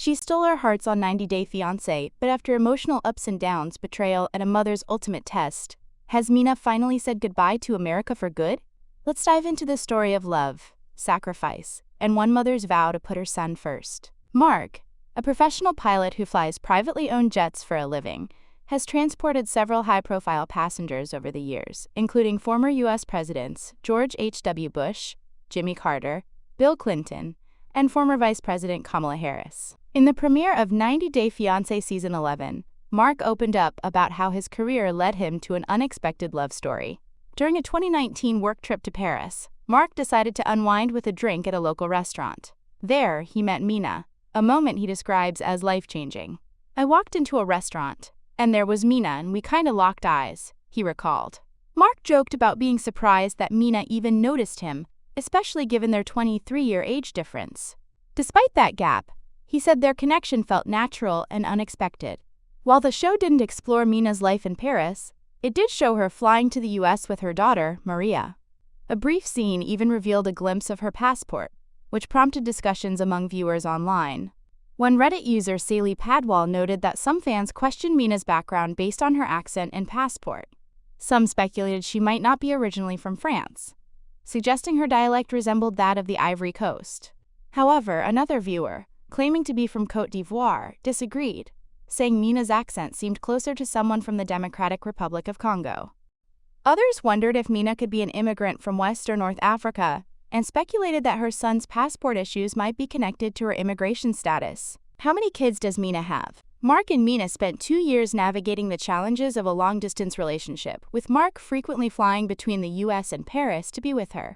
She stole our hearts on 90-Day Fiancé, but after emotional ups and downs, betrayal, and a mother's ultimate test, has Mina finally said goodbye to America for good? Let's dive into the story of love, sacrifice, and one mother's vow to put her son first. Mark, a professional pilot who flies privately owned jets for a living, has transported several high-profile passengers over the years, including former U.S. presidents George H.W. Bush, Jimmy Carter, Bill Clinton, and former Vice President Kamala Harris. In the premiere of 90-Day Fiancé Season 11, Mark opened up about how his career led him to an unexpected love story. During a 2019 work trip to Paris, Mark decided to unwind with a drink at a local restaurant. There, he met Mina, a moment he describes as life-changing. "I walked into a restaurant, and there was Mina, and we kinda locked eyes," he recalled. Mark joked about being surprised that Mina even noticed him, especially given their 23-year age difference. Despite that gap, he said their connection felt natural and unexpected. While the show didn't explore Mina's life in Paris, it did show her flying to the U.S. with her daughter, Maria. A brief scene even revealed a glimpse of her passport, which prompted discussions among viewers online. One Reddit user, Sally Padwall, noted that some fans questioned Mina's background based on her accent and passport. Some speculated she might not be originally from France, suggesting her dialect resembled that of the Ivory Coast. However, another viewer, claiming to be from Côte d'Ivoire, disagreed, saying Mina's accent seemed closer to someone from the Democratic Republic of Congo. Others wondered if Mina could be an immigrant from West or North Africa, and speculated that her son's passport issues might be connected to her immigration status. How many kids does Mina have? Mark and Mina spent 2 years navigating the challenges of a long-distance relationship, with Mark frequently flying between the U.S. and Paris to be with her.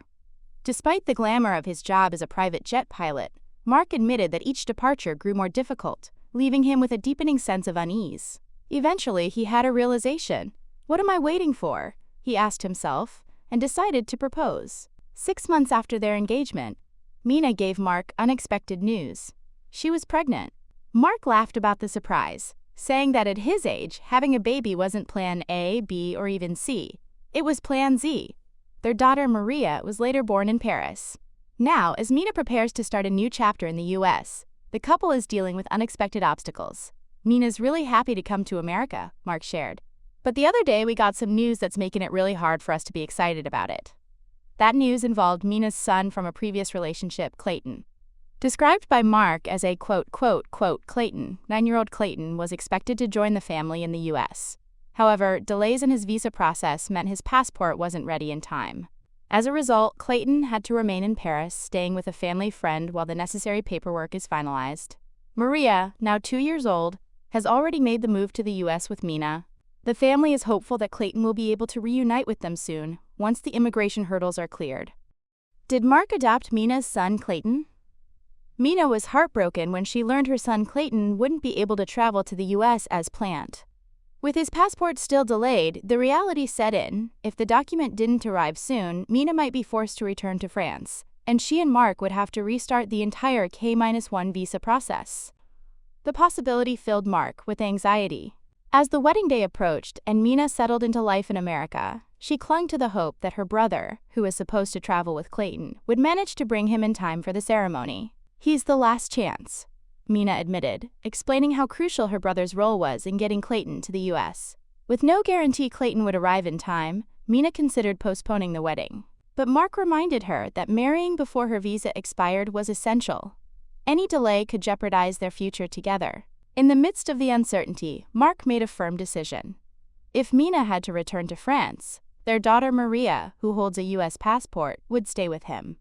Despite the glamour of his job as a private jet pilot, Mark admitted that each departure grew more difficult, leaving him with a deepening sense of unease. Eventually, he had a realization. "What am I waiting for?" he asked himself, and decided to propose. 6 months after their engagement, Mina gave Mark unexpected news. She was pregnant. Mark laughed about the surprise, saying that at his age, having a baby wasn't plan A, B, or even C. It was plan Z. Their daughter Maria was later born in Paris. Now, as Mina prepares to start a new chapter in the U.S., the couple is dealing with unexpected obstacles. "Mina's really happy to come to America," Mark shared. "But the other day we got some news that's making it really hard for us to be excited about it." That news involved Mina's son from a previous relationship, Clayton. Described by Mark as a quote, Clayton, 9-year-old Clayton was expected to join the family in the U.S. However, delays in his visa process meant his passport wasn't ready in time. As a result, Clayton had to remain in Paris, staying with a family friend while the necessary paperwork is finalized. Maria, now 2 years old, has already made the move to the U.S. with Mina. The family is hopeful that Clayton will be able to reunite with them soon, once the immigration hurdles are cleared. Did Mark adopt Mina's son, Clayton? Mina was heartbroken when she learned her son Clayton wouldn't be able to travel to the U.S. as planned. With his passport still delayed, the reality set in. If the document didn't arrive soon, Mina might be forced to return to France, and she and Mark would have to restart the entire K-1 visa process. The possibility filled Mark with anxiety. As the wedding day approached and Mina settled into life in America, she clung to the hope that her brother, who was supposed to travel with Clayton, would manage to bring him in time for the ceremony. "He's the last chance," Mina admitted, explaining how crucial her brother's role was in getting Clayton to the U.S. With no guarantee Clayton would arrive in time, Mina considered postponing the wedding. But Mark reminded her that marrying before her visa expired was essential. Any delay could jeopardize their future together. In the midst of the uncertainty, Mark made a firm decision. If Mina had to return to France, their daughter Maria, who holds a U.S. passport, would stay with him.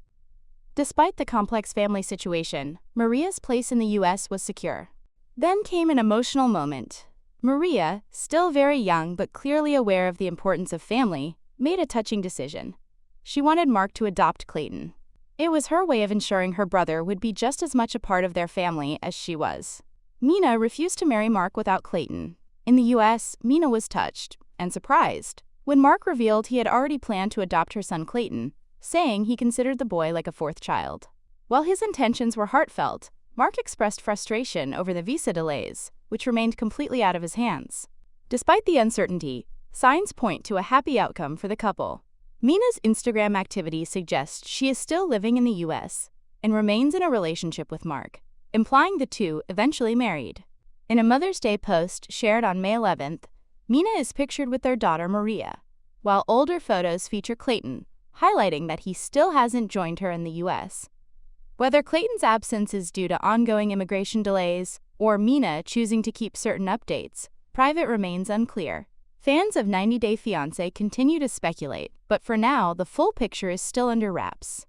Despite the complex family situation, Maria's place in the U.S. was secure. Then came an emotional moment. Maria, still very young but clearly aware of the importance of family, made a touching decision. She wanted Mark to adopt Clayton. It was her way of ensuring her brother would be just as much a part of their family as she was. Mina refused to marry Mark without Clayton. In the U.S., Mina was touched and surprised when Mark revealed he had already planned to adopt her son Clayton, saying he considered the boy like a fourth child. While his intentions were heartfelt, Mark expressed frustration over the visa delays, which remained completely out of his hands. Despite the uncertainty, signs point to a happy outcome for the couple. Mina's Instagram activity suggests she is still living in the U.S. and remains in a relationship with Mark, implying the two eventually married. In a Mother's Day post shared on May 11th, Mina is pictured with their daughter Maria, while older photos feature Clayton, highlighting that he still hasn't joined her in the U.S. Whether Clayton's absence is due to ongoing immigration delays or Mina choosing to keep certain updates private remains unclear. Fans of 90 Day Fiancé continue to speculate, but for now, the full picture is still under wraps.